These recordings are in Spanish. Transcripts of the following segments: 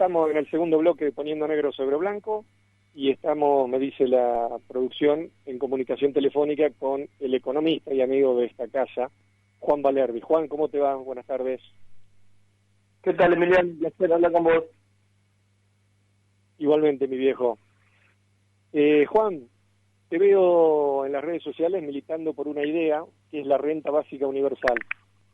estamos en el segundo bloque de Poniendo Negro sobre Blanco y estamos, me dice la producción, en comunicación telefónica con el economista y amigo de esta casa, Juan Valerdi. Juan, ¿cómo te va? Buenas tardes. ¿Qué tal, Emiliano? Un placer hablar con vos. Igualmente, mi viejo. Juan, te veo en las redes sociales militando por una idea que es la renta básica universal.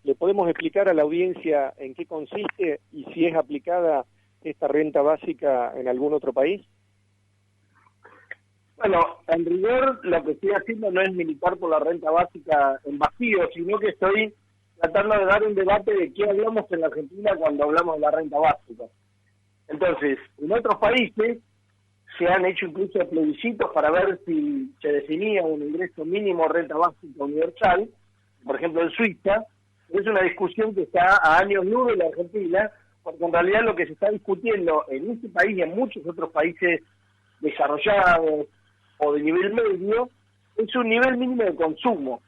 ¿Le podemos explicar a la audiencia en qué consiste y si es aplicada esta renta básica en algún otro país? Bueno, en rigor lo que estoy haciendo no es militar por la renta básica en vacío, sino que estoy tratando de dar un debate de qué hablamos en la Argentina cuando hablamos de la renta básica. Entonces, en otros países se han hecho incluso plebiscitos para ver si se definía un ingreso mínimo renta básica universal, por ejemplo en Suiza. Es una discusión que está a años luz en la Argentina, porque en realidad lo que se está discutiendo en este país y en muchos otros países desarrollados o de nivel medio es un nivel mínimo de consumo.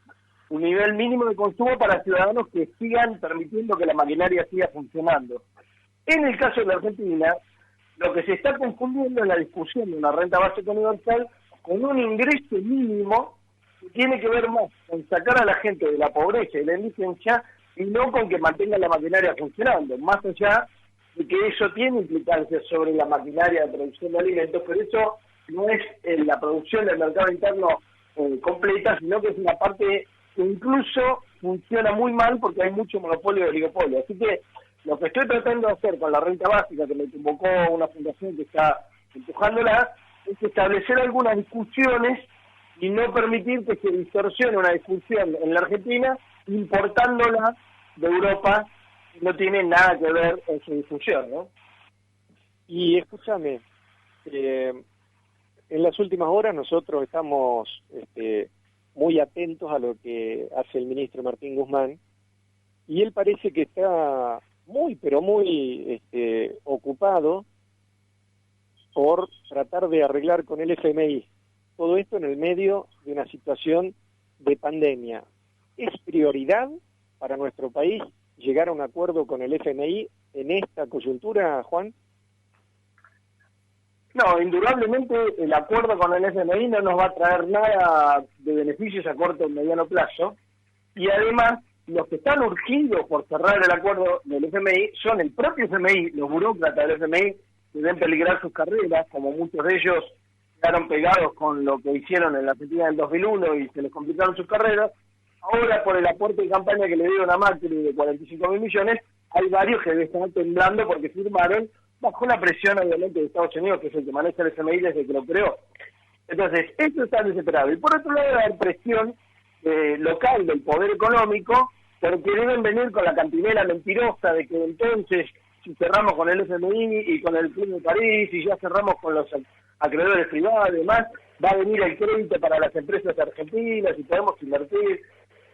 Un nivel mínimo de consumo para ciudadanos que sigan permitiendo que la maquinaria siga funcionando. En el caso de la Argentina, lo que se está confundiendo es la discusión de una renta básica universal con un ingreso mínimo que tiene que ver más con sacar a la gente de la pobreza y la indigencia y no con que mantenga la maquinaria funcionando, más allá de que eso tiene implicancias sobre la maquinaria de producción de alimentos, pero eso no es la producción del mercado interno completa, sino que es una parte que incluso funciona muy mal porque hay mucho monopolio y oligopolio. Así que lo que estoy tratando de hacer con la renta básica, que me convocó una fundación que está empujándola, es establecer algunas discusiones y no permitir que se distorsione una discusión en la Argentina importándola de Europa, no tiene nada que ver en su difusión, ¿no? Y escúchame, en las últimas horas nosotros estamos muy atentos a lo que hace el ministro Martín Guzmán, y él parece que está muy, pero muy ocupado por tratar de arreglar con el FMI. Todo esto en el medio de una situación de pandemia. ¿Es prioridad para nuestro país llegar a un acuerdo con el FMI en esta coyuntura, Juan? No, indudablemente el acuerdo con el FMI no nos va a traer nada de beneficios a corto o mediano plazo, y además los que están urgidos por cerrar el acuerdo del FMI son el propio FMI, los burócratas del FMI, que ven peligrar sus carreras, como muchos de ellos quedaron pegados con lo que hicieron en la Argentina del 2001 y se les complicaron sus carreras. Ahora, por el aporte de campaña que le dieron a Macri de 45.000 millones, hay varios que están temblando porque firmaron bajo la presión, obviamente, de Estados Unidos, que es el que maneja el FMI desde que lo creó. Entonces, eso está desesperado. Y por otro lado, hay presión local del poder económico, porque deben venir con la cantinela mentirosa de que entonces, si cerramos con el FMI y con el Club de París, y ya cerramos con los acreedores privados y demás, va a venir el crédito para las empresas argentinas y podemos invertir.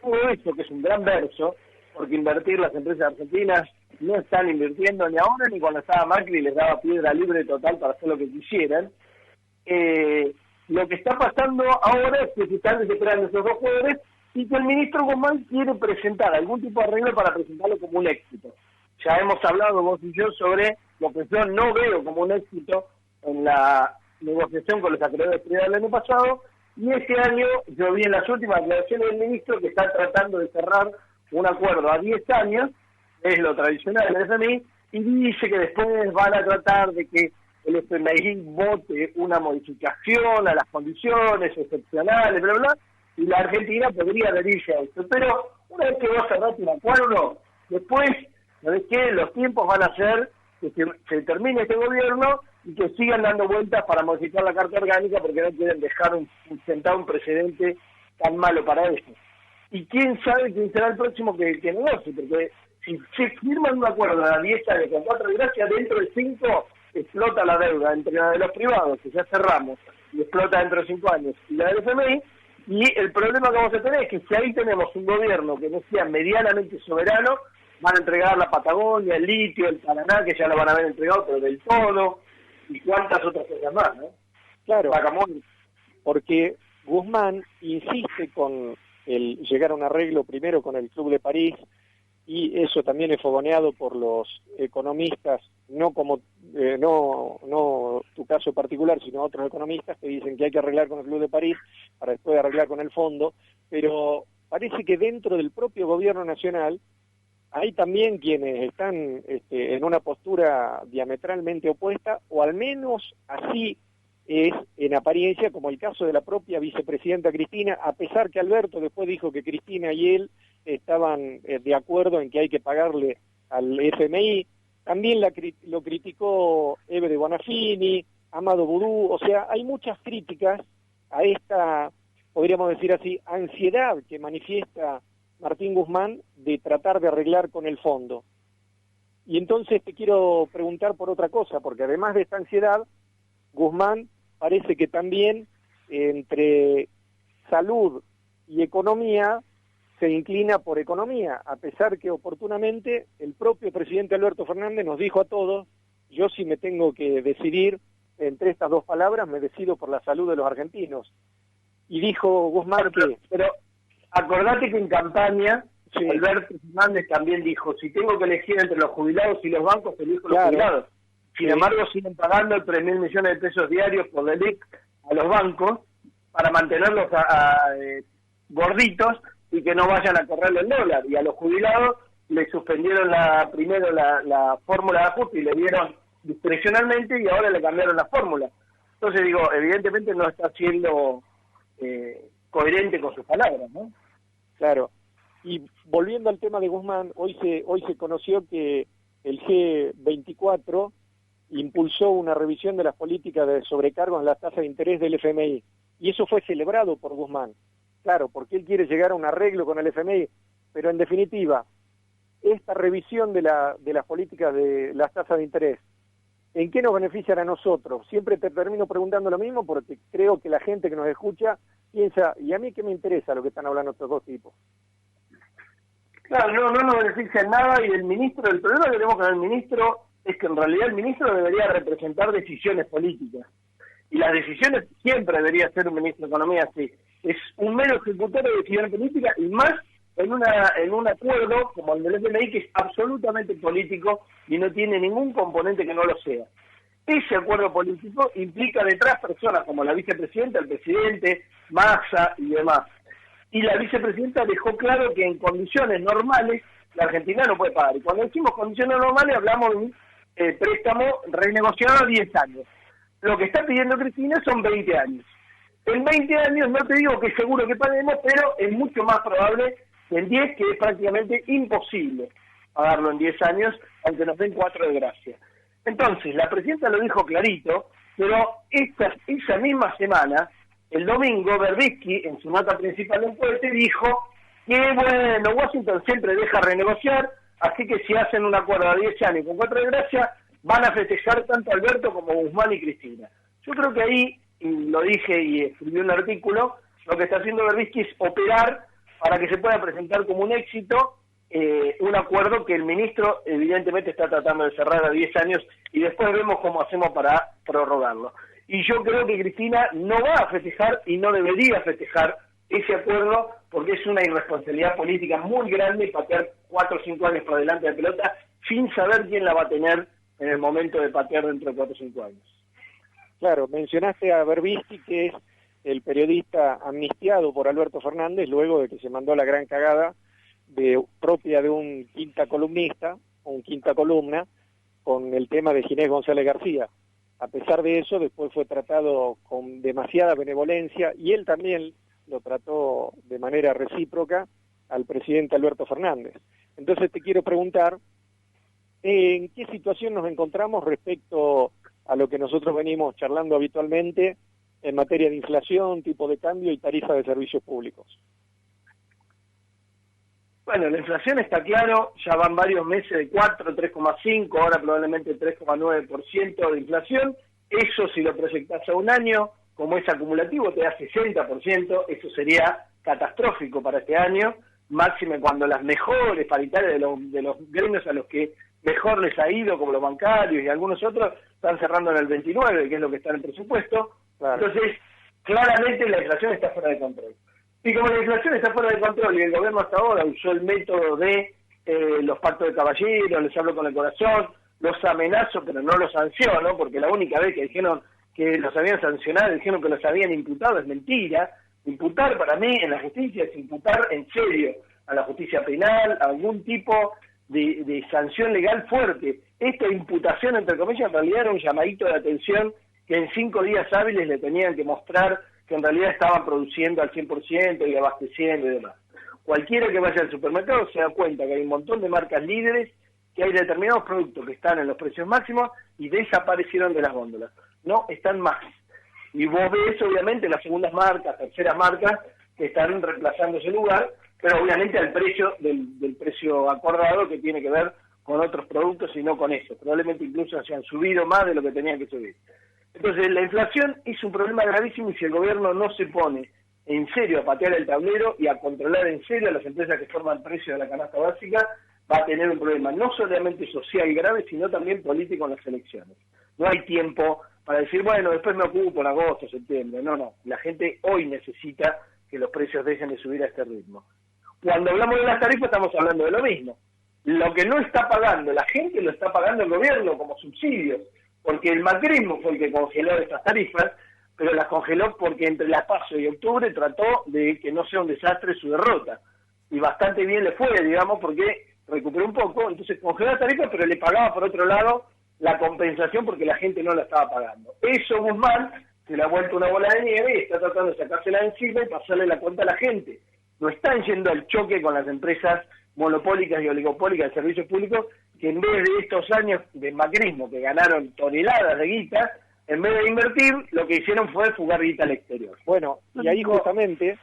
Todo eso, que es un gran verso, porque invertir las empresas argentinas no están invirtiendo ni ahora ni cuando estaba Macri les daba piedra libre total para hacer lo que quisieran. Lo que está pasando ahora es que se están desesperando esos dos jugadores y que el ministro Guzmán quiere presentar algún tipo de arreglo para presentarlo como un éxito. Ya hemos hablado vos y yo sobre lo que yo no veo como un éxito en la negociación con los acreedores privados del año pasado, y este año yo vi en las últimas declaraciones del ministro que está tratando de cerrar un acuerdo a 10 años, es lo tradicional del FMI, y dice que después van a tratar de que el FMI vote una modificación a las condiciones excepcionales, bla, bla, y la Argentina podría adherirse a esto. Pero una vez que vos cerraste un acuerdo, después, ¿sabés qué? Los tiempos van a ser que se termine este gobierno y que sigan dando vueltas para modificar la Carta Orgánica porque no quieren dejar sentar un precedente tan malo para eso. Y quién sabe quién será el próximo que negocie, porque si se firman un acuerdo a 10 años con 4 gracias, dentro de 5 explota la deuda entre la de los privados, que ya cerramos, y explota dentro de 5 años, y la del FMI, y el problema que vamos a tener es que si ahí tenemos un gobierno que no sea medianamente soberano, van a entregar la Patagonia, el litio, el Paraná, que ya lo van a haber entregado, pero del todo, y cuántas otras cosas más, ¿no? Claro, porque Guzmán insiste con el llegar a un arreglo primero con el Club de París y eso también es fogoneado por los economistas, no como no tu caso particular, sino otros economistas que dicen que hay que arreglar con el Club de París para después arreglar con el fondo, pero parece que dentro del propio gobierno nacional hay también quienes están en una postura diametralmente opuesta, o al menos así es en apariencia, como el caso de la propia vicepresidenta Cristina, a pesar que Alberto después dijo que Cristina y él estaban de acuerdo en que hay que pagarle al FMI. También lo criticó Eve de Bonafini, Amado Boudou, o sea, hay muchas críticas a esta, podríamos decir así, ansiedad que manifiesta Martín Guzmán de tratar de arreglar con el fondo. Y entonces te quiero preguntar por otra cosa, porque además de esta ansiedad, Guzmán parece que también entre salud y economía se inclina por economía, a pesar que oportunamente el propio presidente Alberto Fernández nos dijo a todos, yo si me tengo que decidir entre estas dos palabras, me decido por la salud de los argentinos. Y dijo Guzmán que... Pero acordate que en campaña sí, Alberto Fernández también dijo, si tengo que elegir entre los jubilados y los bancos, elijo los claro, jubilados. Sin sí, embargo, siguen pagando 3.000 millones de pesos diarios por delic a los bancos para mantenerlos gorditos y que no vayan a correrle el dólar. Y a los jubilados le suspendieron primero la fórmula de ajuste y le dieron discrecionalmente y ahora le cambiaron la fórmula. Entonces digo, evidentemente no está siendo coherente con sus palabras, ¿no? claro. Y volviendo al tema de Guzmán, hoy se conoció que el G24 impulsó una revisión de las políticas de sobrecargos en las tasas de interés del FMI. Y eso fue celebrado por Guzmán. Claro, porque él quiere llegar a un arreglo con el FMI. Pero en definitiva, esta revisión de las políticas de las tasas de interés, ¿en qué nos benefician a nosotros? Siempre te termino preguntando lo mismo porque creo que la gente que nos escucha piensa, ¿y a mí qué me interesa lo que están hablando estos dos tipos? Claro, no nos beneficia en nada y el problema que tenemos con el ministro es que en realidad el ministro debería representar decisiones políticas. Y las decisiones siempre debería ser un ministro de Economía así. Es un mero ejecutor de decisiones políticas y más en un acuerdo como el del FMI que es absolutamente político y no tiene ningún componente que no lo sea. Ese acuerdo político implica detrás personas como la vicepresidenta, el presidente, Massa y demás. Y la vicepresidenta dejó claro que en condiciones normales la Argentina no puede pagar. Y cuando decimos condiciones normales hablamos de un préstamo renegociado a 10 años. Lo que está pidiendo Cristina son 20 años. En 20 años no te digo que seguro que paguemos, pero es mucho más probable que en 10, que es prácticamente imposible pagarlo en 10 años, aunque nos den 4 de gracia. Entonces, la presidenta lo dijo clarito, pero esa misma semana, el domingo, Berbisky, en su nota principal en Puente, dijo que, bueno, Washington siempre deja renegociar, así que si hacen un acuerdo a 10 años con 4 de gracia, van a festejar tanto Alberto como Guzmán y Cristina. Yo creo que ahí, y lo dije y escribí un artículo, lo que está haciendo Berbisky es operar para que se pueda presentar como un éxito un acuerdo que el ministro evidentemente está tratando de cerrar a 10 años y después vemos cómo hacemos para prorrogarlo. Y yo creo que Cristina no va a festejar y no debería festejar ese acuerdo porque es una irresponsabilidad política muy grande patear 4 o 5 años por delante de pelota sin saber quién la va a tener en el momento de patear dentro de 4 o 5 años. Claro, mencionaste a Berbisky, que es el periodista amnistiado por Alberto Fernández luego de que se mandó la gran cagada propia de un quinta columnista, o un quinta columna, con el tema de Ginés González García. A pesar de eso, después fue tratado con demasiada benevolencia, y él también lo trató de manera recíproca al presidente Alberto Fernández. Entonces te quiero preguntar, ¿en qué situación nos encontramos respecto a lo que nosotros venimos charlando habitualmente en materia de inflación, tipo de cambio y tarifa de servicios públicos? Bueno, la inflación está claro, ya van varios meses de 4, 3,5, ahora probablemente 3,9% de inflación. Eso si lo proyectás a un año, como es acumulativo, te da 60%, eso sería catastrófico para este año, máxime cuando las mejores paritarias de los gremios a los que mejor les ha ido, como los bancarios y algunos otros, están cerrando en el 29, que es lo que está en el presupuesto. Claro. Entonces, claramente la inflación está fuera de control. Y como la inflación está fuera de control y el gobierno hasta ahora usó el método de los pactos de caballeros, les hablo con el corazón, los amenazo pero no los sanciono, porque la única vez que dijeron que los habían sancionado, dijeron que los habían imputado, es mentira. Imputar para mí en la justicia es imputar en serio a la justicia penal, a algún tipo de sanción legal fuerte. Esta imputación, entre comillas, en realidad era un llamadito de atención que en 5 días hábiles le tenían que mostrar que en realidad estaban produciendo al 100% y abasteciendo y demás. Cualquiera que vaya al supermercado se da cuenta que hay un montón de marcas líderes, que hay determinados productos que están en los precios máximos y desaparecieron de las góndolas. No están más. Y vos ves, obviamente, las segundas marcas, terceras marcas, que están reemplazando ese lugar, pero obviamente al precio del precio acordado, que tiene que ver con otros productos y no con eso. Probablemente incluso se han subido más de lo que tenían que subir. Entonces, la inflación es un problema gravísimo y si el gobierno no se pone en serio a patear el tablero y a controlar en serio a las empresas que forman el precio de la canasta básica, va a tener un problema no solamente social grave, sino también político en las elecciones. No hay tiempo para decir, bueno, después me ocupo en agosto, septiembre. No. La gente hoy necesita que los precios dejen de subir a este ritmo. Cuando hablamos de las tarifas estamos hablando de lo mismo. Lo que no está pagando la gente lo está pagando el gobierno como subsidios, porque el macrismo fue el que congeló estas tarifas, pero las congeló porque entre la PASO y octubre trató de que no sea un desastre su derrota. Y bastante bien le fue, digamos, porque recuperó un poco, entonces congeló las tarifas, pero le pagaba por otro lado la compensación porque la gente no la estaba pagando. Eso Guzmán se le ha vuelto una bola de nieve y está tratando de sacársela de encima y pasarle la cuenta a la gente. No están yendo al choque con las empresas monopólicas y oligopólicas de servicios públicos, que en vez de estos años de macrismo, que ganaron toneladas de guita, en vez de invertir, lo que hicieron fue fugar guita al exterior. Bueno, y ahí justamente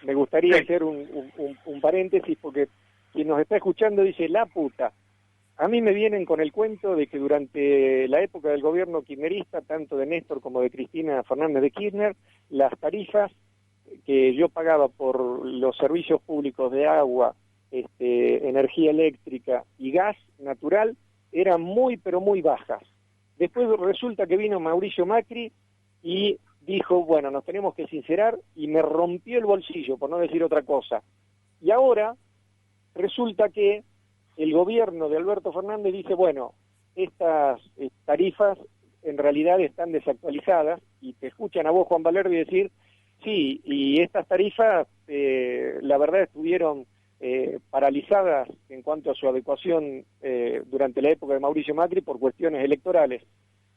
me gustaría hacer un paréntesis, porque quien nos está escuchando dice, la puta. A mí me vienen con el cuento de que durante la época del gobierno kirchnerista, tanto de Néstor como de Cristina Fernández de Kirchner, las tarifas que yo pagaba por los servicios públicos de agua, energía eléctrica y gas natural eran muy, pero muy bajas. Después resulta que vino Mauricio Macri y dijo, bueno, nos tenemos que sincerar, y me rompió el bolsillo, por no decir otra cosa. Y ahora resulta que el gobierno de Alberto Fernández dice, bueno, estas tarifas en realidad están desactualizadas, y te escuchan a vos, Juan Valerdi, decir, sí, y estas tarifas, la verdad, estuvieron paralizadas en cuanto a su adecuación durante la época de Mauricio Macri por cuestiones electorales.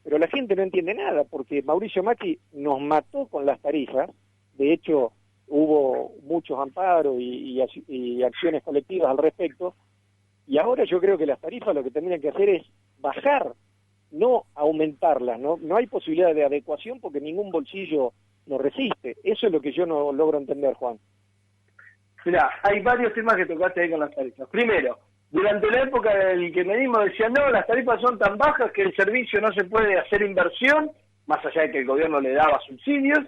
Pero la gente no entiende nada, porque Mauricio Macri nos mató con las tarifas. De hecho, hubo muchos amparos y acciones colectivas al respecto, y ahora yo creo que las tarifas lo que tendrían que hacer es bajar, no aumentarlas. No hay posibilidad de adecuación porque ningún bolsillo nos resiste. Eso es lo que yo no logro entender, Juan. Mirá, hay varios temas que tocaste ahí con las tarifas. Primero, durante la época del kirchnerismo decían, no, las tarifas son tan bajas que el servicio no se puede hacer inversión, más allá de que el gobierno le daba subsidios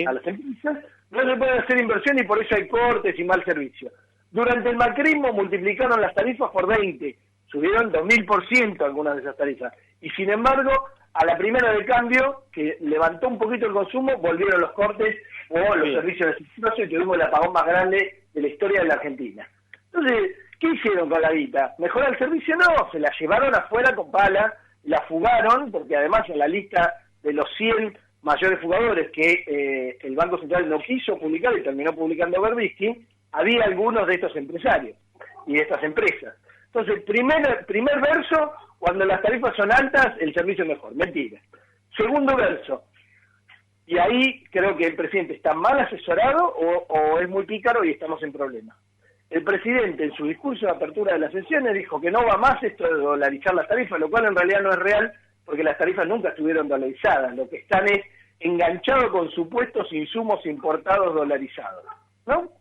a las empresas, no se puede hacer inversión y por eso hay cortes y mal servicio. Durante el macrismo multiplicaron las tarifas por 20, subieron 2000% algunas de esas tarifas. Y sin embargo, a la primera de cambio, que levantó un poquito el consumo, volvieron los cortes o los servicios de servicio y tuvimos el apagón más grande de la historia de la Argentina. Entonces, ¿qué hicieron con la guita? ¿Mejorar el servicio? No, se la llevaron afuera con pala, la fugaron, porque además en la lista de los 100 mayores fugadores que el Banco Central no quiso publicar y terminó publicando Berbisky, había algunos de estos empresarios y de estas empresas. Entonces, primer verso, cuando las tarifas son altas, el servicio es mejor. Mentira. Segundo verso, y ahí creo que el presidente está mal asesorado o es muy pícaro y estamos en problemas. El presidente en su discurso de apertura de las sesiones dijo que no va más esto de dolarizar las tarifas, lo cual en realidad no es real porque las tarifas nunca estuvieron dolarizadas, lo que están es enganchados con supuestos insumos importados dolarizados, ¿no?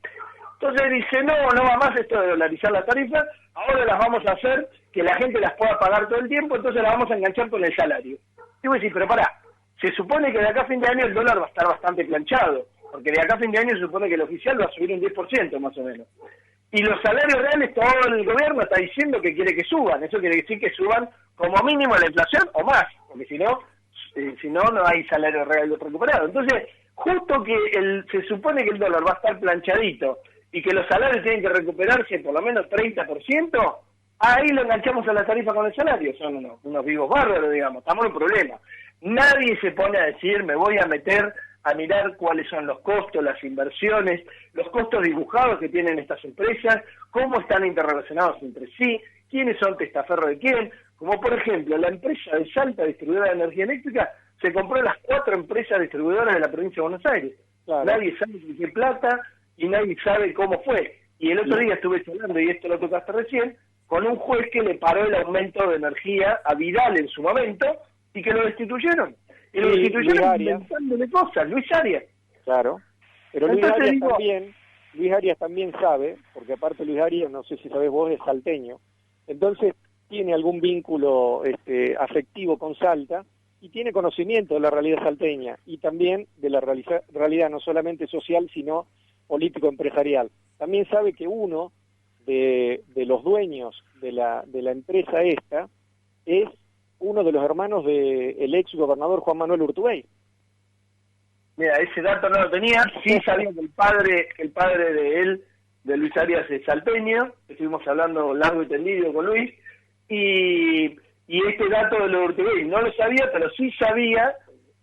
Entonces dice, no va más esto de dolarizar las tarifas, ahora las vamos a hacer que la gente las pueda pagar todo el tiempo, entonces las vamos a enganchar con el salario. Y voy a decir, pero pará, se supone que de acá a fin de año el dólar va a estar bastante planchado, porque de acá a fin de año se supone que el oficial va a subir un 10% más o menos. Y los salarios reales, todo el gobierno está diciendo que quiere que suban, eso quiere decir que suban como mínimo la inflación o más, porque si no no hay salario real recuperado. Entonces, justo que se supone que el dólar va a estar planchadito y que los salarios tienen que recuperarse por lo menos 30%, Ahí lo enganchamos a la tarifa con el salario, son unos vivos bárbaros, digamos, estamos en un problema. Nadie se pone a decir, me voy a meter a mirar cuáles son los costos, las inversiones, los costos dibujados que tienen estas empresas, cómo están interrelacionados entre sí, quiénes son testaferros de quién, como por ejemplo la empresa de Salta, distribuidora de energía eléctrica, se compró las 4 empresas distribuidoras de la provincia de Buenos Aires. Claro. Nadie sabe de qué plata y nadie sabe cómo fue. Y el otro día estuve hablando, y esto lo tocaste recién, con un juez que le paró el aumento de energía a Vidal en su momento y que lo destituyeron. Y lo destituyeron inventándole cosas, Luis Arias. Claro, pero Luis Arias también sabe, porque aparte Luis Arias, no sé si sabés vos, es salteño, entonces tiene algún vínculo afectivo con Salta y tiene conocimiento de la realidad salteña y también de la realidad no solamente social, sino político-empresarial. También sabe que uno de los dueños de la empresa esta es uno de los hermanos del ex gobernador Juan Manuel Urtubey. Mira, ese dato no lo tenía, sí sabía que el padre de él, de Luis Arias, es salteño, estuvimos hablando largo y tendido con Luis, y este dato de lo de Urtubey no lo sabía, pero sí sabía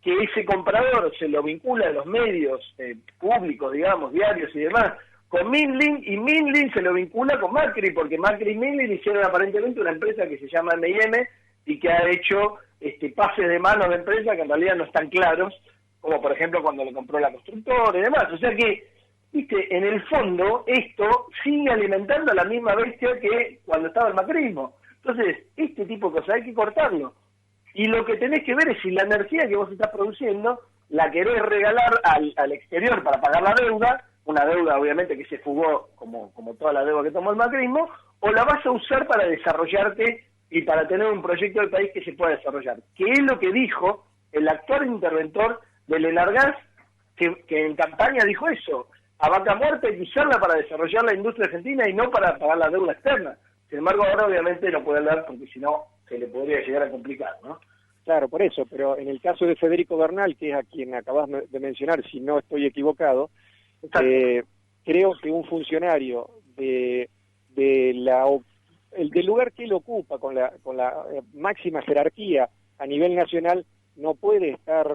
que ese comprador se lo vincula a los medios públicos, digamos, diarios y demás, con Minlin, y Minlin se lo vincula con Macri, porque Macri y Minlin hicieron aparentemente una empresa que se llama M&M y que ha hecho pases de manos de empresas que en realidad no están claros, como por ejemplo cuando le compró la constructora y demás. O sea que, viste, en el fondo esto sigue alimentando a la misma bestia que cuando estaba el macrismo. Entonces, este tipo de cosas hay que cortarlo. Y lo que tenés que ver es si la energía que vos estás produciendo la querés regalar al exterior para pagar la deuda, una deuda obviamente que se fugó como toda la deuda que tomó el macrismo, o la vas a usar para desarrollarte y para tener un proyecto del país que se pueda desarrollar. Que es lo que dijo el actual interventor del Enargas, que en campaña dijo eso, a vaca muerta hay que usarla para desarrollar la industria argentina y no para pagar la deuda externa. Sin embargo, ahora obviamente no puede hablar porque si no se le podría llegar a complicar, ¿no? Claro, por eso, pero en el caso de Federico Bernal, que es a quien acabas de mencionar, si no estoy equivocado, creo que un funcionario del lugar que él ocupa con la máxima jerarquía a nivel nacional no puede estar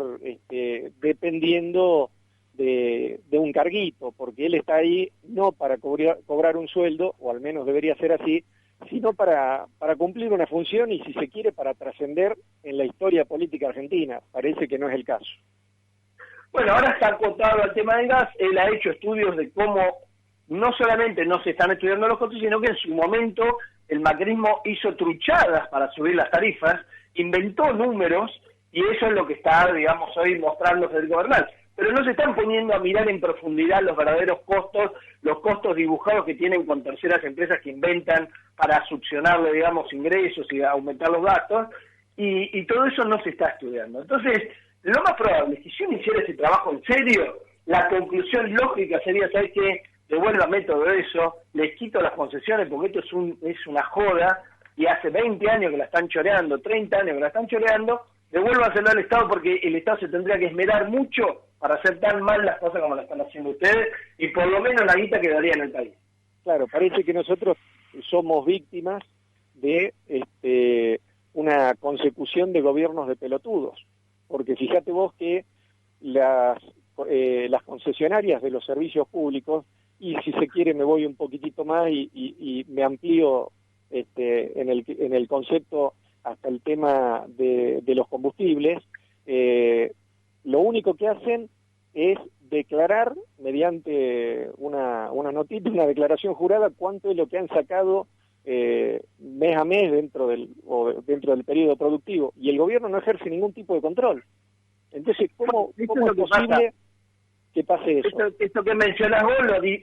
dependiendo de un carguito, porque él está ahí no para cobrar un sueldo, o al menos debería ser así, sino para cumplir una función y, si se quiere, para trascender en la historia política argentina. Parece que no es el caso. Bueno, ahora está acotado al tema del gas. Él ha hecho estudios de cómo no solamente no se están estudiando los costos, sino que en su momento el macrismo hizo truchadas para subir las tarifas, inventó números, y eso es lo que está, digamos, hoy mostrando Federico Bernal. Pero no se están poniendo a mirar en profundidad los verdaderos costos, los costos dibujados que tienen con terceras empresas que inventan para succionarle, digamos, ingresos y aumentar los gastos, y todo eso no se está estudiando. Entonces, lo más probable es que si uno hiciera ese trabajo en serio, la conclusión lógica sería, ¿sabes qué? Devuelva método de eso, les quito las concesiones porque esto es una joda, y hace 20 años que la están choreando, 30 años que la están choreando, devuélvaselo al Estado porque el Estado se tendría que esmerar mucho para hacer tan mal las cosas como las están haciendo ustedes, y por lo menos la guita quedaría en el país. Claro, parece que nosotros somos víctimas de una consecución de gobiernos de pelotudos, porque fíjate vos que las concesionarias de los servicios públicos, y si se quiere me voy un poquitito más y me amplío en el concepto hasta el tema de los combustibles, lo único que hacen es declarar mediante una notita, una declaración jurada, cuánto es lo que han sacado mes a mes dentro del periodo productivo, y el gobierno no ejerce ningún tipo de control. Entonces, ¿cómo es posible que pase eso? Esto que mencionas vos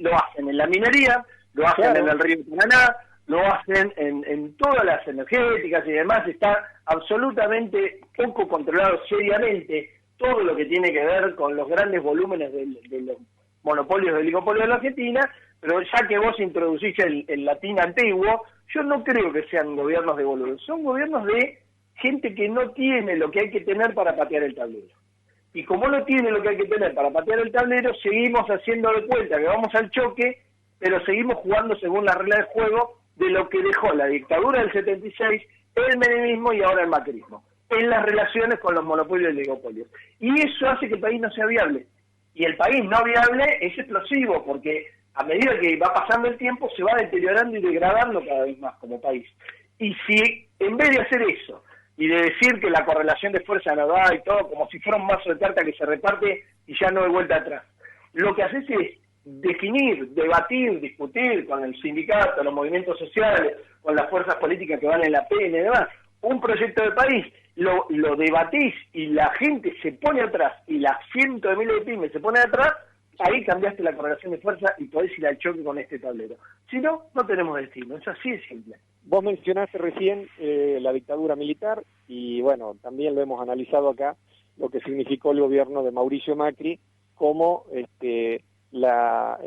lo hacen en la minería, lo hacen en el río Paraná, lo hacen en todas las energéticas y demás. Está absolutamente poco controlado seriamente todo lo que tiene que ver con los grandes volúmenes de los monopolios del oligopolio de la Argentina, pero ya que vos introducís el latín antiguo, yo no creo que sean gobiernos de boludos, son gobiernos de gente que no tiene lo que hay que tener para patear el tablero. Y como no tiene lo que hay que tener para patear el tablero, seguimos haciendo de cuenta que vamos al choque, pero seguimos jugando según las reglas del juego de lo que dejó la dictadura del 76, el menemismo y ahora el macrismo, en las relaciones con los monopolios y oligopolios. Y eso hace que el país no sea viable. Y el país no viable es explosivo, porque a medida que va pasando el tiempo se va deteriorando y degradando cada vez más como país. Y si en vez de hacer eso y de decir que la correlación de fuerza no da y todo, como si fuera un mazo de carta que se reparte y ya no hay vuelta atrás, lo que haces es definir, debatir, discutir con el sindicato, los movimientos sociales, con las fuerzas políticas que van en la PN y demás, un proyecto de país, lo debatís y la gente se pone atrás y las cientos de miles de pymes se ponen atrás, ahí cambiaste la correlación de fuerza y podés ir al choque con este tablero. Si no, no tenemos destino, es así de simple. Vos mencionaste recién la dictadura militar y bueno, también lo hemos analizado acá, lo que significó el gobierno de Mauricio Macri como la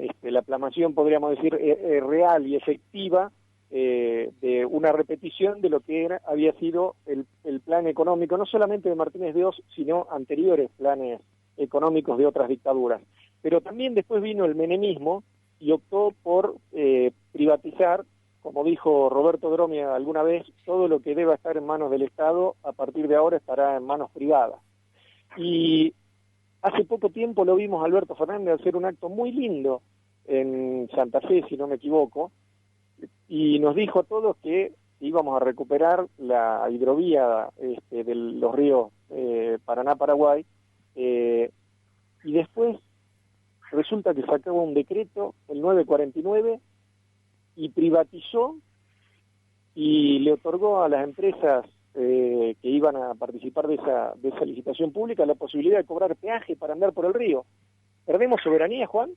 plasmación, podríamos decir, real y efectiva de una repetición de lo que había sido el plan económico, no solamente de Martínez de Oz, sino anteriores planes económicos de otras dictaduras. Pero también después vino el menemismo y optó por privatizar, como dijo Roberto Dromia alguna vez, todo lo que deba estar en manos del Estado, a partir de ahora estará en manos privadas. Y hace poco tiempo lo vimos a Alberto Fernández hacer un acto muy lindo en Santa Fe, si no me equivoco, y nos dijo a todos que íbamos a recuperar la hidrovía de los ríos Paraná-Paraguay, y después resulta que sacaba un decreto, el 949, y privatizó y le otorgó a las empresas que iban a participar de esa licitación pública la posibilidad de cobrar peaje para andar por el río. ¿Perdemos soberanía, Juan?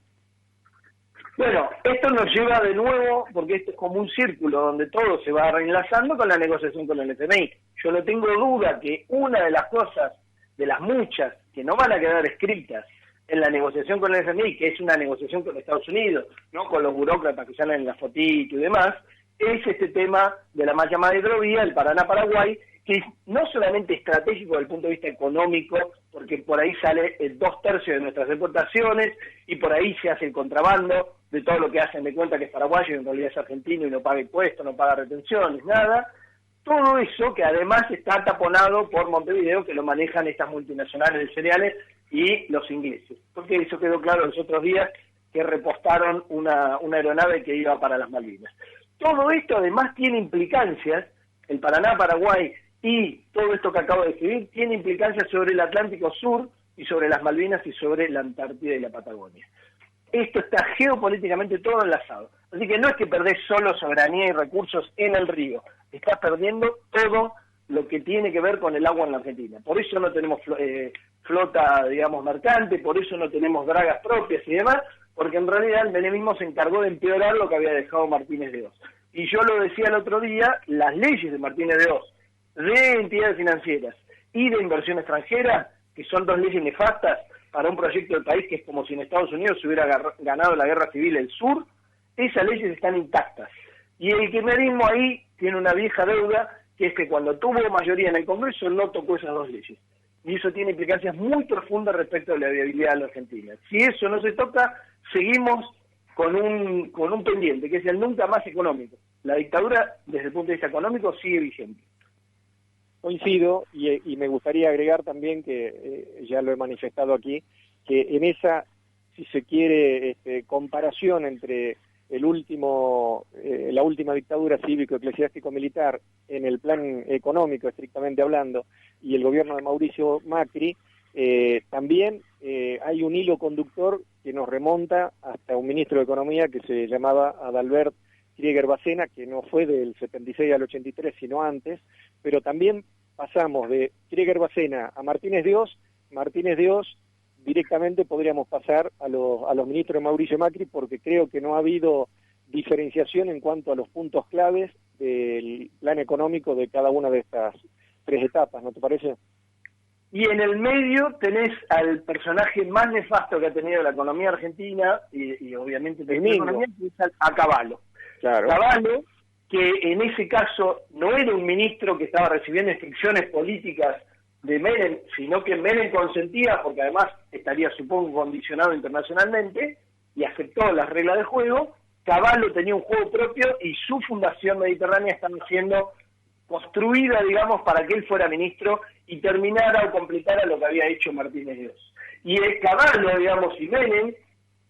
Bueno, esto nos lleva de nuevo, porque esto es como un círculo donde todo se va reenlazando con la negociación con el FMI. Yo no tengo duda que una de las cosas, de las muchas, que no van a quedar escritas en la negociación con el FMI, que es una negociación con Estados Unidos, no con los burócratas que salen en la fotito y demás, es este tema de la mal llamada hidrovía, el Paraná-Paraguay, que es no solamente estratégico desde el punto de vista económico, porque por ahí sale el 2/3 de nuestras exportaciones y por ahí se hace el contrabando de todo lo que hacen de cuenta que es paraguayo y en realidad es argentino y no paga impuestos, no paga retenciones, nada. Todo eso que además está taponado por Montevideo, que lo manejan estas multinacionales de cereales y los ingleses. Porque eso quedó claro los otros días que repostaron una aeronave que iba para las Malvinas. Todo esto además tiene implicancias, el Paraná-Paraguay y todo esto que acabo de describir, tiene implicancias sobre el Atlántico Sur y sobre las Malvinas y sobre la Antártida y la Patagonia. Esto está geopolíticamente todo enlazado. Así que no es que perdés solo soberanía y recursos en el río, estás perdiendo todo lo que tiene que ver con el agua en la Argentina. Por eso no tenemos flota, digamos, mercante, por eso no tenemos dragas propias y demás, porque en realidad el menemismo se encargó de empeorar lo que había dejado Martínez de Oz. Y yo lo decía el otro día, las leyes de Martínez de Oz, de entidades financieras y de inversión extranjera, que son dos leyes nefastas para un proyecto del país que es como si en Estados Unidos se hubiera ganado la guerra civil el sur, esas leyes están intactas. Y el kirchnerismo ahí tiene una vieja deuda, que es que cuando tuvo mayoría en el Congreso no tocó esas dos leyes. Y eso tiene implicancias muy profundas respecto a la viabilidad de la Argentina. Si eso no se toca, seguimos con un pendiente, que es el nunca más económico. La dictadura, desde el punto de vista económico, sigue vigente. Coincido, y me gustaría agregar también que ya lo he manifestado aquí, que en esa, si se quiere, comparación entre la última dictadura cívico-eclesiástico-militar en el plan económico, estrictamente hablando, y el gobierno de Mauricio Macri, también hay un hilo conductor que nos remonta hasta un ministro de Economía que se llamaba Adalbert Krieger Bacena, que no fue del 76 al 83, sino antes, pero también pasamos de Krieger Bacena a Martínez de Oz directamente podríamos pasar a los ministros de Mauricio Macri, porque creo que no ha habido diferenciación en cuanto a los puntos claves del plan económico de cada una de estas tres etapas, ¿no te parece? Y en el medio tenés al personaje más nefasto que ha tenido la economía argentina, y obviamente la economía, que es a Cavallo. Claro. Cavallo, que en ese caso no era un ministro que estaba recibiendo instrucciones políticas de Menem, sino que Menem consentía, porque además estaría, supongo, condicionado internacionalmente, y aceptó las reglas de juego, Cavallo tenía un juego propio y su Fundación Mediterránea está siendo construida, digamos, para que él fuera ministro y terminara o completara lo que había hecho Martínez Dios. Y Cavallo, digamos, y Menem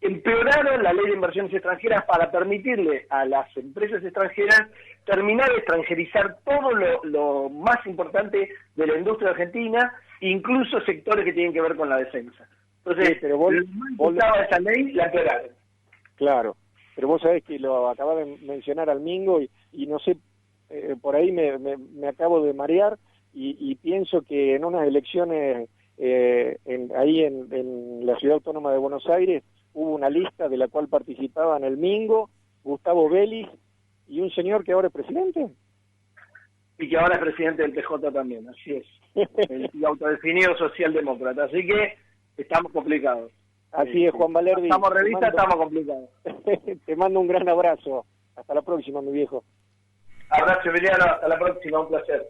empeoraron la ley de inversiones extranjeras para permitirle a las empresas extranjeras terminar de extranjerizar todo lo más importante de la industria argentina, incluso sectores que tienen que ver con la defensa. Entonces, sí, pero vos esa ley la empeoraron. Claro, pero vos sabés que lo acabas de mencionar al Mingo y no sé, por ahí me acabo de marear y pienso que en unas elecciones ahí en la Ciudad Autónoma de Buenos Aires hubo una lista de la cual participaban el Mingo, Gustavo Vélez y un señor que ahora es presidente. Y que ahora es presidente del PJ también, así es. El autodefinido socialdemócrata, así que estamos complicados. Así es, Juan Valerdi. Estamos revistas, estamos complicados. Te mando un gran abrazo. Hasta la próxima, mi viejo. Abrazo, Emiliano. Hasta la próxima. Un placer.